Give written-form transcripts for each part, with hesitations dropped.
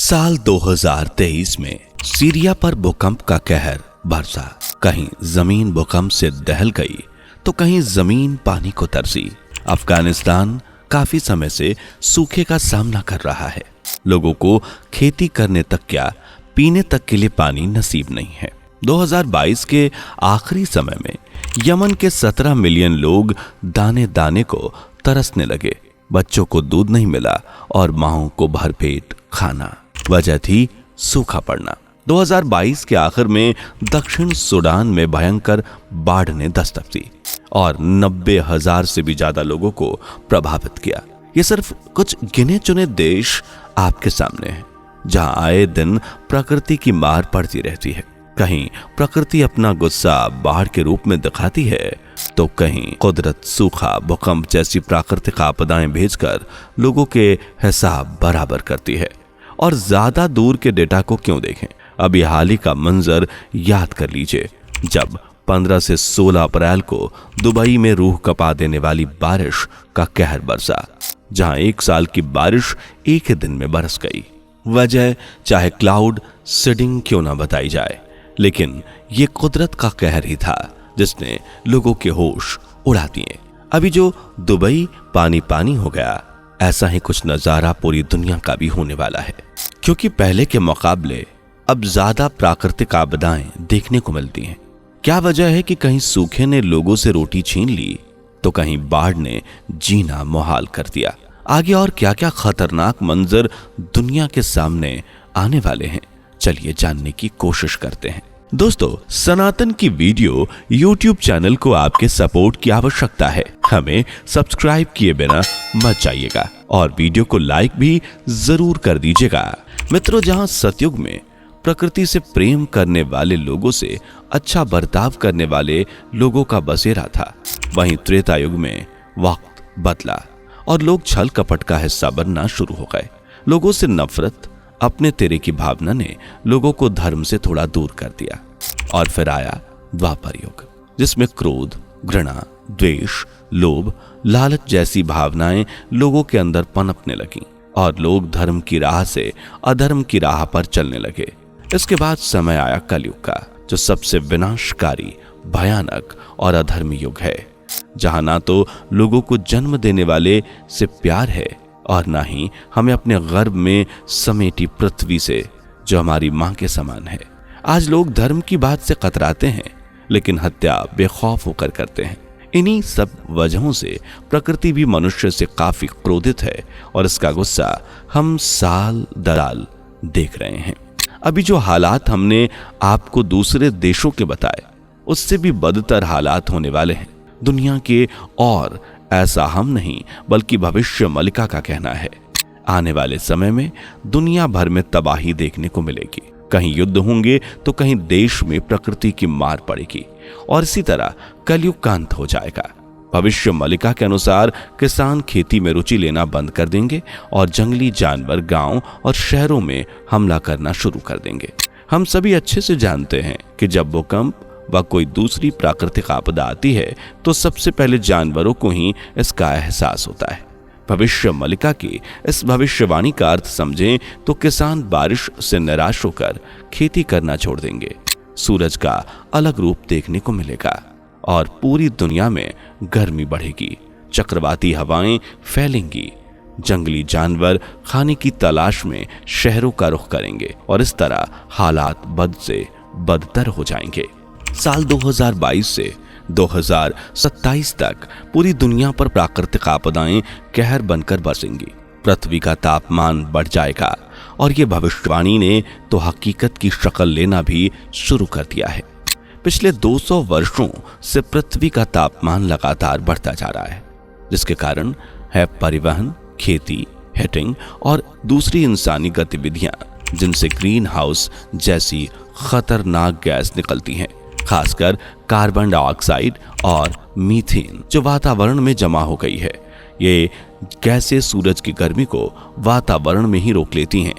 साल 2023 में सीरिया पर भूकंप का कहर बरसा। कहीं जमीन भूकंप से दहल गई तो कहीं जमीन पानी को तरसी। अफगानिस्तान काफी समय से सूखे का सामना कर रहा है। लोगों को खेती करने तक क्या पीने तक के लिए पानी नसीब नहीं है। 2022 के आखिरी समय में यमन के 17 मिलियन लोग दाने दाने को तरसने लगे। बच्चों को दूध नहीं मिला और माओं को भरपेट खाना। वजह थी सूखा पड़ना। 2022 के आखिर में दक्षिण सूडान में भयंकर बाढ़ ने दस्तक दी और 90,000 से भी ज्यादा लोगों को प्रभावित किया। ये सिर्फ कुछ गिने चुने देश आपके सामने हैं, जहां आए दिन प्रकृति की मार पड़ती रहती है। कहीं प्रकृति अपना गुस्सा बाढ़ के रूप में दिखाती है तो कहीं कुदरत सूखा भूकंप जैसी प्राकृतिक आपदाएं भेजकर लोगों के हिसाब बराबर करती है। और ज्यादा दूर के डेटा को क्यों देखें, अभी हाल ही का मंजर याद कर लीजिए जब 15 से 16 अप्रैल को दुबई में रूह कपा देने वाली बारिश का कहर बरसा, जहां एक साल की बारिश एक ही दिन में बरस गई। वजह चाहे क्लाउड सीडिंग क्यों ना बताई जाए, लेकिन ये कुदरत का कहर ही था जिसने लोगों के होश उड़ा दिए। अभी जो दुबई पानी पानी हो गया, ऐसा ही कुछ नजारा पूरी दुनिया का भी होने वाला है, क्योंकि पहले के मुकाबले अब ज्यादा प्राकृतिक आपदाएं देखने को मिलती हैं। क्या वजह है कि कहीं सूखे ने लोगों से रोटी छीन ली तो कहीं बाढ़ ने जीना मुहाल कर दिया। आगे और क्या क्या खतरनाक मंजर दुनिया के सामने आने वाले हैं, चलिए जानने की कोशिश करते हैं। दोस्तों, सनातन की वीडियो YouTube चैनल को आपके सपोर्ट की आवश्यकता है। हमें सब्सक्राइब किए बिना मत जाइएगा और वीडियो को लाइक भी जरूर कर दीजिएगा। मित्रों, जहां सतयुग में प्रकृति से प्रेम करने वाले लोगों से अच्छा बर्ताव करने वाले लोगों का बसेरा था, वहीं त्रेता युग में वक्त बदला और लोग छल कपट का हिस्सा बनना शुरू हो गए। लोगों से नफरत, अपने तेरे की भावना ने लोगों को धर्म से थोड़ा दूर कर दिया। और फिर आया द्वापर युग, जिसमें क्रोध, घृणा, द्वेष, लोभ, लालच जैसी भावनाएं लोगों के अंदर पनपने लगीं और लोग धर्म की राह से अधर्म की राह पर चलने लगे। इसके बाद समय आया कलयुग का, जो सबसे विनाशकारी, भयानक और अधर्मी युग है, जहां ना तो लोगों को जन्म देने वाले से प्यार है और ना ही हमें अपने गर्भ में समेटी पृथ्वी से, जो हमारी मां के समान है। आज लोग धर्म की बात से कतराते हैं, लेकिन हत्या बेखौफ होकर करते हैं। इन्हीं सब वजहों से प्रकृति भी मनुष्य से काफी क्रोधित है और इसका गुस्सा हम साल दराल देख रहे हैं। अभी जो हालात हमने आपको दूसरे देशों के बताए, उससे भी बदतर हालात होने वाले हैं दुनिया के। और ऐसा हम नहीं बल्कि भविष्य मलिका का कहना है। आने वाले समय में दुनिया भर में तबाही देखने को मिलेगी। कहीं युद्ध होंगे तो कहीं देश में प्रकृति की मार पड़ेगी और इसी तरह कलयुग का अंत हो जाएगा। भविष्य मलिका के अनुसार किसान खेती में रुचि लेना बंद कर देंगे और जंगली जानवर गांव और शहरों में हमला करना शुरू कर देंगे। हम सभी अच्छे से जानते हैं कि जब भूकंप व कोई दूसरी प्राकृतिक आपदा आती है तो सबसे पहले जानवरों को ही इसका एहसास होता है। भविष्य मलिका की इस भविष्यवाणी का अर्थ समझें तो किसान बारिश से निराश होकर खेती करना छोड़ देंगे। सूरज का अलग रूप देखने को मिलेगा और पूरी दुनिया में गर्मी बढ़ेगी। चक्रवाती हवाएं फैलेंगी। जंगली जानवर खाने की तलाश में शहरों का रुख करेंगे और इस तरह हालात बद से बदतर हो जाएंगे। साल 2022 से 2027 तक पूरी दुनिया पर प्राकृतिक आपदाएं कहर बनकर बरसेंगी। पृथ्वी का तापमान बढ़ जाएगा और ये भविष्यवाणी ने तो हकीकत की शक्ल लेना भी शुरू कर दिया है। पिछले 200 वर्षों से पृथ्वी का तापमान लगातार बढ़ता जा रहा है, जिसके कारण है परिवहन, खेती, हीटिंग और दूसरी इंसानी गतिविधियां, जिनसे ग्रीन हाउस जैसी खतरनाक गैस निकलती हैं, खासकर कार्बन डाइऑक्साइड और मीथेन, जो वातावरण में जमा हो गई है। ये गैसें सूरज की गर्मी को वातावरण में ही रोक लेती हैं।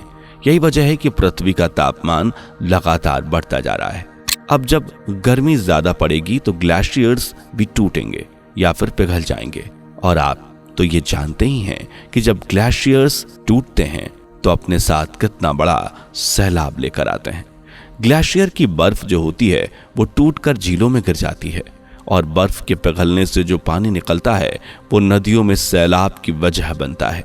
यही वजह है कि पृथ्वी का तापमान लगातार बढ़ता जा रहा है। अब जब गर्मी ज्यादा पड़ेगी तो ग्लेशियर्स भी टूटेंगे या फिर पिघल जाएंगे। और आप तो ये जानते ही हैं कि जब ग्लेशियर्स टूटते हैं तो अपने साथ कितना बड़ा सैलाब लेकर आते हैं। ग्लेशियर की बर्फ जो होती है वो टूटकर झीलों में गिर जाती है और बर्फ के पिघलने से जो पानी निकलता है वो नदियों में सैलाब की वजह बनता है।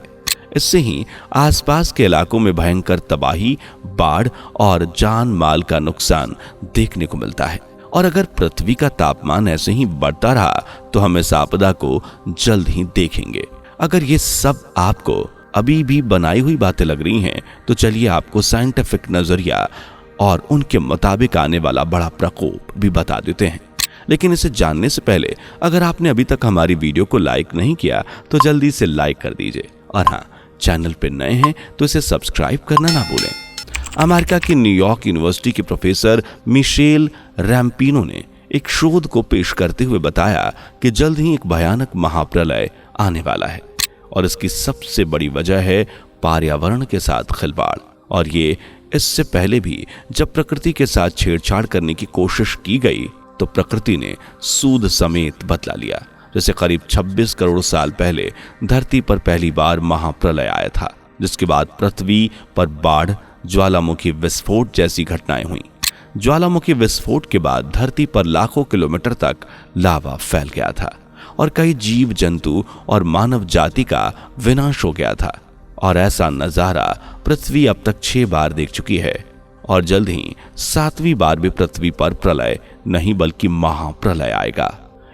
इससे ही आसपास के इलाकों में भयंकर तबाही, बाढ़ और जान माल का नुकसान देखने को मिलता है। और अगर पृथ्वी का तापमान ऐसे ही बढ़ता रहा तो हम इस आपदा को जल्द ही देखेंगे। अगर ये सब आपको अभी भी बनाई हुई बातें लग रही हैं तो चलिए आपको साइंटिफिक नजरिया और उनके मुताबिक आने वाला बड़ा प्रकोप भी बता देते हैं। लेकिन इसे जानने से पहले अगर आपने अभी तक हमारी वीडियो को लाइक नहीं किया तो जल्दी से लाइक कर दीजिए और हाँ, चैनल पे नए हैं तो इसे सब्सक्राइब करना ना भूलें। अमेरिका की न्यूयॉर्क यूनिवर्सिटी के प्रोफेसर मिशेल रैम्पिनो ने एक शोध को पेश करते हुए बताया कि जल्द ही एक भयानक महाप्रलय आने वाला है और इसकी सबसे बड़ी वजह है पर्यावरण के साथ खिलवाड़। और ये इससे पहले भी जब प्रकृति के साथ छेड़छाड़ करने की कोशिश की गई तो प्रकृति ने सूद समेत बदला लिया। जैसे करीब 26 करोड़ साल पहले धरती पर पहली बार महाप्रलय आया था, जिसके बाद पृथ्वी पर बाढ़, ज्वालामुखी विस्फोट जैसी घटनाएं हुई। ज्वालामुखी विस्फोट के बाद धरती पर लाखों किलोमीटर तक लावा फैल गया था और कई जीव जंतु और मानव जाति का विनाश हो गया था। और ऐसा नजारा पृथ्वी अब तक 6 बार देख चुकी है और जल्द ही 7वीं बार भी पृथ्वी पर प्रलय नहीं बल्कि महाप्रलय आएगा।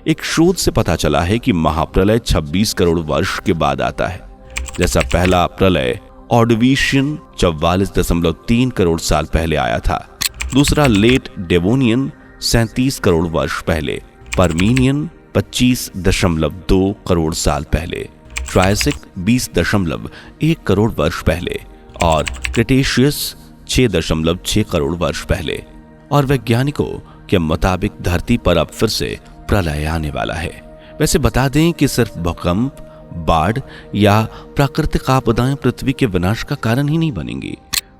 एक शोध से पता चला है कि महाप्रलय 26 करोड़ वर्ष के बाद आता है। जैसा पहला प्रलय ऑर्डोविशियन 44.3 करोड़ साल पहले आया था, दूसरा लेट डेवोनियन 37 करोड़ वर्ष पहले, परमीनियन 25.2 करोड़ साल पहले, ट्रायसिक 20.1 करोड़ वर्ष पहले और क्रिटेशियस 6.6 करोड़ वर्ष पहले। और वैज्ञानिकों के मुताबिक धरती पर अब फिर से प्रलय आने वाला है। वैसे बता दें कि सिर्फ भूकंप, बाढ़ या प्राकृतिक आपदाएं पृथ्वी के विनाश का कारण ही नहीं बनेंगी,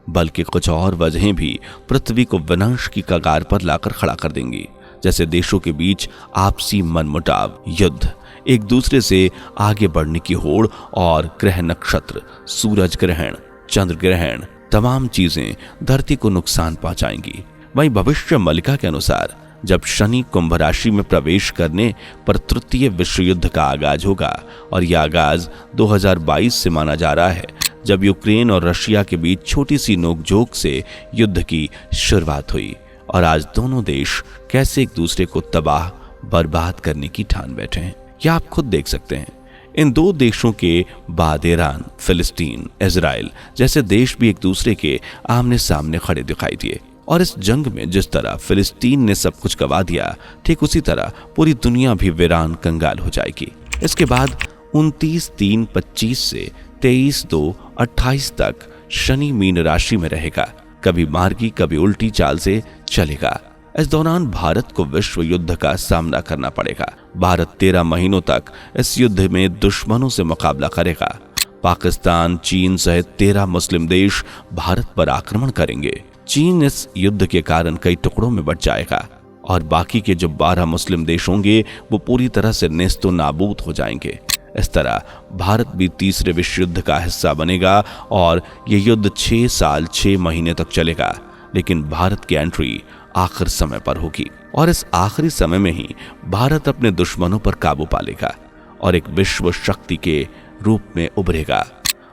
बल्कि कुछ और वजहें भी पृथ्वी को विनाश की कगार पर लाकर खड़ा कर देंगी। जैसे देशों के बीच आपसी मनमुटाव, युद्ध, एक दूसरे से आगे बढ़ने की होड़ और ग्रह नक्षत्र, सूरज ग्रहण, चंद्र ग्रहण, तमाम चीजें धरती को नुकसान पहुंचाएंगी। वहीं भविष्य मलिका के अनुसार जब शनि कुंभ राशि में प्रवेश करने पर तृतीय विश्व युद्ध का आगाज होगा और यह आगाज 2022 से माना जा रहा है, जब यूक्रेन और रशिया के बीच छोटी सी नोकझोंक से युद्ध की शुरुआत हुई और आज दोनों देश कैसे एक दूसरे को तबाह बर्बाद करने की ठान बैठे हैं। यह आप खुद देख सकते हैं। इन दो देशों के बाद ईरान, फिलिस्तीन, इजराइल जैसे देश भी एक दूसरे के आमने सामने खड़े दिखाई दिए। और इस जंग में जिस तरह फिलिस्तीन ने सब कुछ गवा दिया, ठीक उसी तरह पूरी दुनिया भी वीरान कंगाल हो जाएगी। इसके बाद 29/3/25 से 23/2/28 तक शनि मीन राशि में रहेगा, कभी मार्गी कभी उल्टी चाल से चलेगा। इस दौरान भारत को विश्व युद्ध का सामना करना पड़ेगा। भारत 13 महीनों तक इस युद्ध में दुश्मनों से मुकाबला करेगा। पाकिस्तान, चीन सहित 13 मुस्लिम देश भारत पर आक्रमण करेंगे। चीन इस युद्ध के कारण कई टुकड़ों में बट जाएगा और बाकी के जो 12 मुस्लिम देश होंगे वो पूरी तरह से नेस्तो नाबूद हो जाएंगे। इस तरह भारत भी तीसरे विश्व युद्ध का हिस्सा बनेगा और ये युद्ध 6 साल 6 महीने तक चलेगा। लेकिन भारत की एंट्री आखिर समय पर होगी और इस आखिरी समय में ही भारत अपने दुश्मनों पर काबू पा लेगा और एक विश्व शक्ति के रूप में उभरेगा।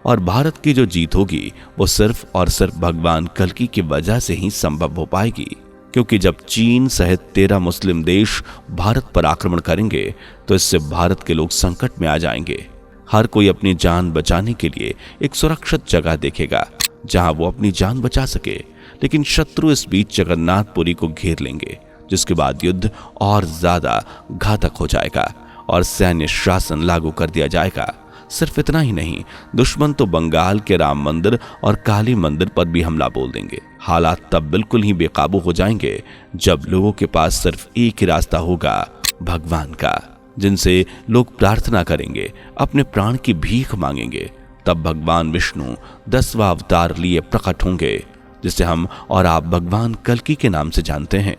और भारत की जो जीत होगी वो सिर्फ और सिर्फ भगवान कल्कि की वजह से ही संभव हो पाएगी, क्योंकि जब चीन सहित 13 मुस्लिम देश भारत पर आक्रमण करेंगे तो इससे भारत के लोग संकट में आ जाएंगे। हर कोई अपनी जान बचाने के लिए एक सुरक्षित जगह देखेगा जहां वो अपनी जान बचा सके, लेकिन शत्रु इस बीच जगन्नाथपुरी को घेर लेंगे, जिसके बाद युद्ध और ज्यादा घातक हो जाएगा और सैन्य शासन लागू कर दिया जाएगा। सिर्फ इतना ही नहीं, दुश्मन तो बंगाल के राम मंदिर और काली मंदिर पर भी हमला बोल देंगे। हालात तब बिल्कुल ही बेकाबू हो जाएंगे जब लोगों के पास सिर्फ एक ही रास्ता होगा, भगवान का, जिनसे लोग प्रार्थना करेंगे, अपने प्राण की भीख मांगेंगे। तब भगवान विष्णु 10वां अवतार लिए प्रकट होंगे, जिसे हम और आप भगवान कल्कि के नाम से जानते हैं।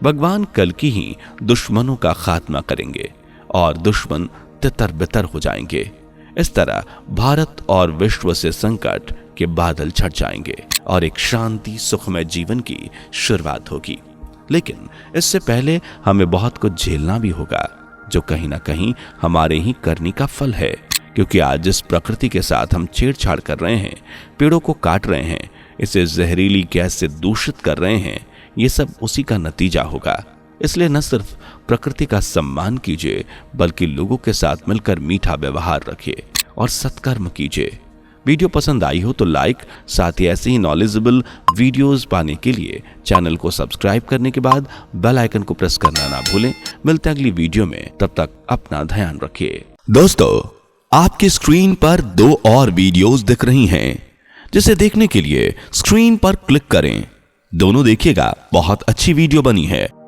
भगवान कल्कि ही दुश्मनों का खात्मा करेंगे और दुश्मन तितर बितर हो जाएंगे। इस तरह भारत और विश्व से संकट के बादल छट जाएंगे और एक शांति सुखमय जीवन की शुरुआत होगी। लेकिन इससे पहले हमें बहुत कुछ झेलना भी होगा, जो कहीं ना कहीं हमारे ही करनी का फल है। क्योंकि आज जिस प्रकृति के साथ हम छेड़छाड़ कर रहे हैं, पेड़ों को काट रहे हैं, इसे जहरीली गैस से दूषित कर रहे हैं, ये सब उसी का नतीजा होगा। इसलिए न सिर्फ प्रकृति का सम्मान कीजिए, बल्कि लोगों के साथ मिलकर मीठा व्यवहार रखिए और सत्कर्म कीजिए। वीडियो पसंद आई हो तो लाइक, साथ ही ऐसे ही नॉलेजेबल वीडियोस पाने के लिए चैनल को सब्सक्राइब करने के बाद बेल आइकन को प्रेस करना ना भूलें। मिलते हैं अगली वीडियो में, तब तक अपना ध्यान रखिए। दोस्तों, आपकी स्क्रीन पर 2 और वीडियोस दिख रही हैं, जिसे देखने के लिए स्क्रीन पर क्लिक करें। दोनों देखिएगा, बहुत अच्छी वीडियो बनी है।